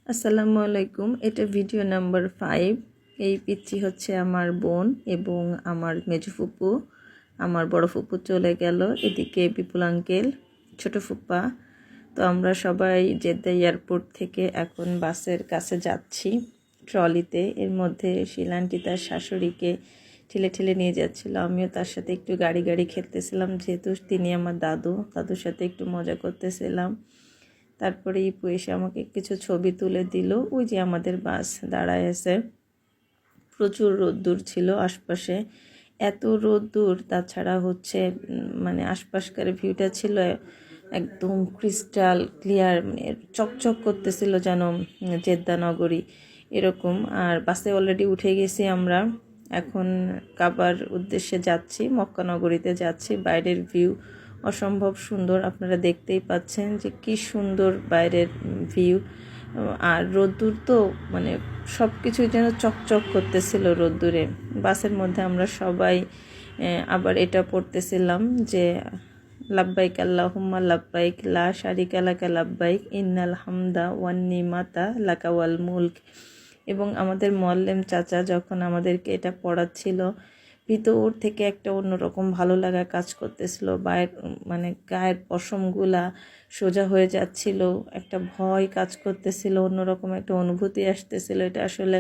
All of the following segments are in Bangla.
আসসালামু আলাইকুম। এটা ভিডিও নাম্বার 5। এই পিচ্চি হচ্ছে আমার বোন এবং আমার মেজো ফুপু। আমার বড় ফুপু চলে গেল, এদিকে বিপুল আঙ্কেল, ছোট ফুপা। তো আমরা সবাই জেদ্দা এয়ারপোর্ট থেকে এখন বাসের কাছে যাচ্ছি ট্রলিতে। এর মধ্যে শিলান্টি তার শাশুড়িকে ঠেলে ঠেলে নিয়ে যাচ্ছিল। আমিও তার সাথে একটু গাড়ি গাড়ি খেলতেছিলাম, যেহেতু তিনি আমার দাদুর সাথে একটু মজা করতেছিলাম। তারপরে ইপু এসে আমাকে কিছু ছবি তুলে দিল। ওই যে আমাদের বাস দাঁড়ায় আছে। প্রচুর রোদ্দুর ছিল আশপাশে, এত রোদ্দুর। তাছাড়া হচ্ছে মানে আশপাশকার ভিউটা ছিল একদম ক্রিস্টাল ক্লিয়ার, মানে চকচক করতেছিল যেন জেদ্দা নগরী এরকম। আর বাসে অলরেডি উঠে গেছি আমরা, এখন কাবার উদ্দেশ্যে যাচ্ছি, মক্কা নগরীতে যাচ্ছি। বাইরের ভিউ অসম্ভব সুন্দর, আপনারা দেখতেই পাচ্ছেন যে কি সুন্দর বাইরের ভিউ। আর রোদ্দুর তো মানে সব কিছুই যেন চকচক করতেছিল রোদ্দুরে। বাসের মধ্যে আমরা সবাই আবার এটা পড়তেছিলাম যে লাব্বাইক আল্লাহুম্মা লাব্বাইক লা শারিকা লাকা লাব্বাইক ইন্নাল হামদা ওয়ান নিমাতা লাকা ওয়াল মুলক। এবং আমাদের মোয়াল্লেম চাচা যখন আমাদেরকে এটা পড়াচ্ছিল, ভিতর থেকে একটা অন্যরকম ভালো লাগা কাজ করতেছিল। মানে গায়ের পশমগুলা সোজা হয়ে যাচ্ছিল, একটা ভয় কাজ করতেছিল, অন্যরকম একটা অনুভূতি আসতেছিল। এটা আসলে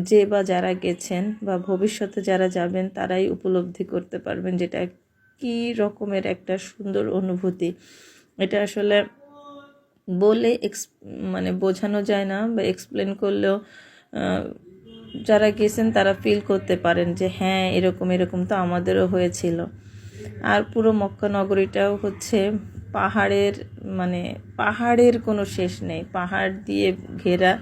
যে বা যারা গেছেন বা ভবিষ্যতে যারা যাবেন তারাই উপলব্ধি করতে পারবেন যেটা কী রকমের একটা সুন্দর অনুভূতি। এটা আসলে বলে মানে বোঝানো যায় না, বা এক্সপ্লেন করলেও যারা গেছেন তারা ফিল করতে পারেন যে হ্যাঁ এরকম তো আমাদেরও হয়েছিল। আর পুরো মক্কা নগরীটাও হচ্ছে পাহাড়ের, মানে পাহাড়ের কোনো শেষ নেই, পাহাড় দিয়ে ঘেরা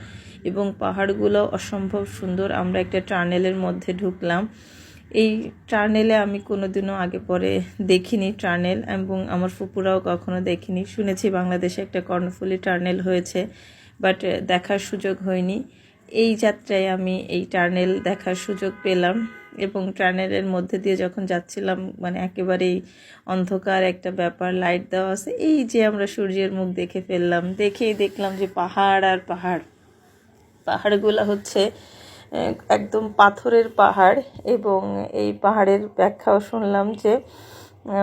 এবং পাহাড়গুলো অসম্ভব সুন্দর। আমরা একটা টানেলের মধ্যে ঢুকলাম। এই টানেলে আমি কোনোদিনও আগে পরে দেখিনি টানেল, এবং আমার ফুপুরাও কখনো দেখিনি। শুনেছি বাংলাদেশে একটা কর্ণফুলী টানেল হয়েছে, বাট দেখার সুযোগ হয়নি। এই যাত্রায় আমি এই টানেল দেখার সুযোগ পেলাম, এবং টানেলের মধ্যে দিয়ে যখন যাচ্ছিলাম মানে একেবারেই অন্ধকার একটা ব্যাপার, লাইট দেওয়া আছে। এই যে আমরা সূর্যের মুখ দেখে ফেললাম, দেখেই দেখলাম যে পাহাড় আর পাহাড়। পাহাড়গুলো হচ্ছে একদম পাথরের পাহাড়, এবং এই পাহাড়ের ব্যাখ্যাও শুনলাম যে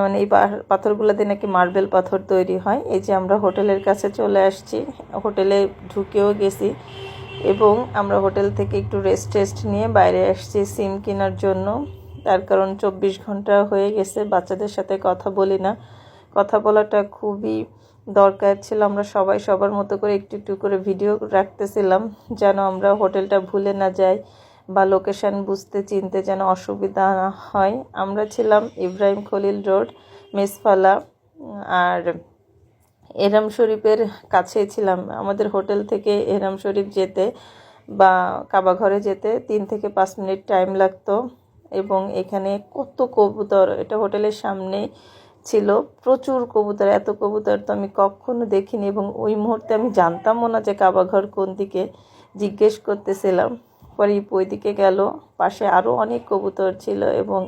মানে এই পাথরগুলোতে নাকি মার্বেল পাথর তৈরি হয়। এই যে আমরা হোটেলের কাছে চলে আসছি, হোটেলে ঢুকেও গেছি, এবং আমরা হোটেল থেকে একটু রেস্ট নিয়ে বাইরে আসছি সিম কেনার জন্য। তার কারণ 24 ঘন্টা হয়ে গেছে বাচ্চাদের সাথে কথা বলি না, কথা বলাটা খুবই দরকার ছিল। আমরা সবাই সবার মতো করে একটু একটু করে ভিডিও রাখতেছিলাম যেন আমরা হোটেলটা ভুলে না যাই, বা লোকেশান বুঝতে চিনতে যেন অসুবিধা না হয়। আমরা ছিলাম ইব্রাহিম খলিল রোড, মেসফালা আর এহরাম শরীফের কাছেই ছিলাম। আমাদের হোটেল থেকে এহরাম শরীফ যেতে বা কাবা ঘরে যেতে 3 থেকে 5 মিনিট টাইম লাগতো। এবং এখানে কত কবুতর, এটা হোটেলের সামনে ছিল, প্রচুর কবুতর। এত কবুতর তো আমি কখনো দেখিনি, এবং ওই মুহূর্তে আমি জানতামও না যে কাবা ঘর কোন দিকে, জিজ্ঞেস করতেছিলাম। পরে ওই দিকে গেল, পাশে আরও অনেক কবুতর ছিল, এবং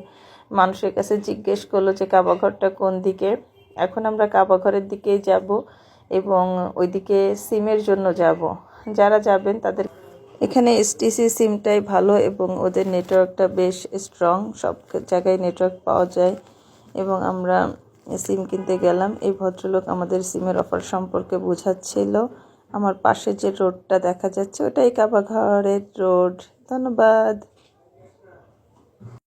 মানুষের কাছে জিজ্ঞেস করলো যে কাবা ঘরটা কোন দিকে। এখন আমরা কাবা ঘরের দিকেই যাব, এবং ওইদিকে সিমের জন্য যাব। যারা যাবেন তাদের এখানে এসটিসি সিমটাই ভালো, এবং ওদের নেটওয়ার্কটা বেশ স্ট্রং, সব জায়গায় নেটওয়ার্ক পাওয়া যায়। এবং আমরা সিম কিনতে গেলাম। এই ভদ্রলোক আমাদের সিমের অফার সম্পর্কে বোঝাচ্ছিল। আমার পাশে যে রোডটা দেখা যাচ্ছে ওটাই কাবা ঘরের রোড। ধন্যবাদ।